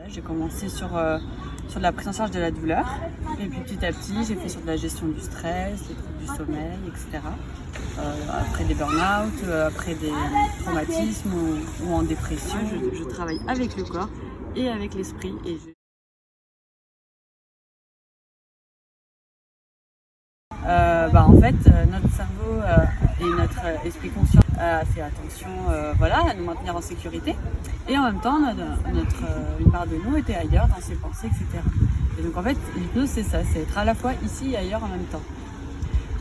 J'ai commencé sur de la prise en charge de la douleur. Et puis petit à petit, j'ai fait sur de la gestion du stress, des troubles du sommeil, etc. Après des burn-out, après des traumatismes ou en dépression, je travaille avec le corps et avec l'esprit. En fait, notre cerveau et notre esprit conscient fait attention à nous maintenir en sécurité. Et en même temps, une part de nous était ailleurs dans ses pensées, etc. Et donc en fait, l'hypnose, c'est ça, c'est être à la fois ici et ailleurs en même temps.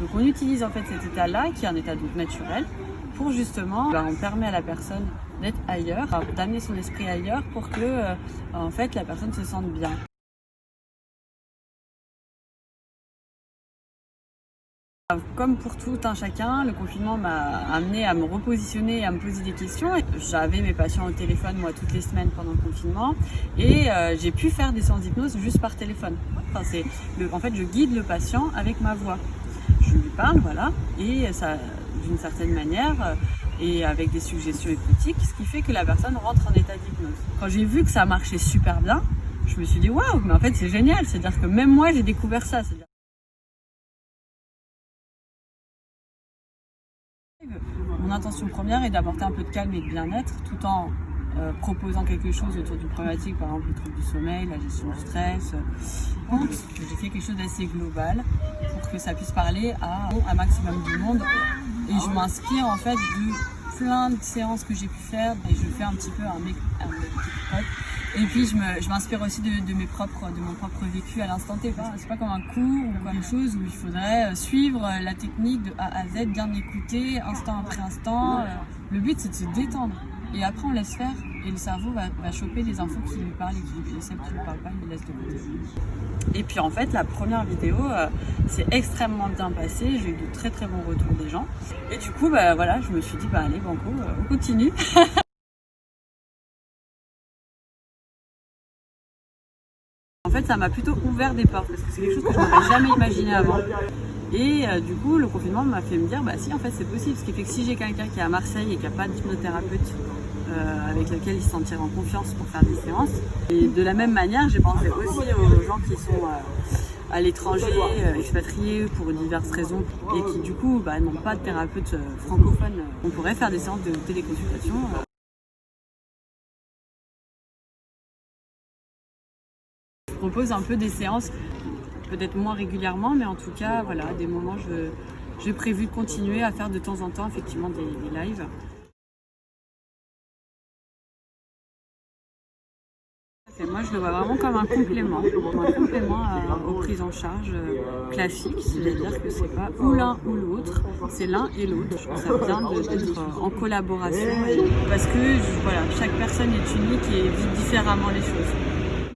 Donc on utilise en fait cet état-là, qui est un état donc naturel, pour justement, on permet à la personne d'être ailleurs, d'amener son esprit ailleurs pour que en fait, la personne se sente bien. Comme pour tout un chacun, le confinement m'a amené à me repositionner et à me poser des questions. J'avais mes patients au téléphone, moi, toutes les semaines pendant le confinement, et j'ai pu faire des séances d'hypnose juste par téléphone. En fait, je guide le patient avec ma voix. Je lui parle, voilà, et ça, d'une certaine manière, et avec des suggestions hypnotiques, ce qui fait que la personne rentre en état d'hypnose. Quand j'ai vu que ça marchait super bien, je me suis dit waouh, mais en fait c'est génial, c'est-à-dire que même moi j'ai découvert ça. Mon intention première est d'apporter un peu de calme et de bien-être tout en proposant quelque chose autour d'une problématique, par exemple le trouble du sommeil, la gestion du stress. J'ai fait quelque chose d'assez global pour que ça puisse parler à un maximum de monde. Et je m'inspire en fait de plein de séances que j'ai pu faire et je fais un petit peu un make-up. Et puis je m'inspire aussi de mon propre vécu à l'instant T. C'est pas comme un cours ou comme chose où il faudrait suivre la technique de A à Z, bien écouter, instant après instant. Le but c'est de se détendre. Et après on laisse faire et le cerveau va choper les infos qui lui parlent et celles qui ne lui parlent pas, il les laisse de côté. Et puis en fait la première vidéo s'est extrêmement bien passée, j'ai eu de très très bons retours des gens. Et du coup je me suis dit allez banco, on continue. En fait, ça m'a plutôt ouvert des portes parce que c'est quelque chose que je n'aurais jamais imaginé avant. Et du coup, le confinement m'a fait me dire, si, en fait, c'est possible. Ce qui fait que si j'ai quelqu'un qui est à Marseille et qui n'a pas d'hypnothérapeute avec lequel il se sentirait en confiance pour faire des séances. Et de la même manière, j'ai pensé aussi aux gens qui sont à l'étranger, expatriés pour diverses raisons et qui du coup n'ont pas de thérapeute francophone. On pourrait faire des séances de téléconsultation. Je propose un peu des séances, peut-être moins régulièrement, mais en tout cas, à des moments, j'ai prévu de continuer à faire de temps en temps effectivement des lives. Et moi, je le vois vraiment comme un complément aux prises en charge classiques, c'est-à-dire que c'est pas ou l'un ou l'autre, c'est l'un et l'autre. Je trouve ça bien d'être en collaboration parce que chaque personne est unique et vit différemment les choses.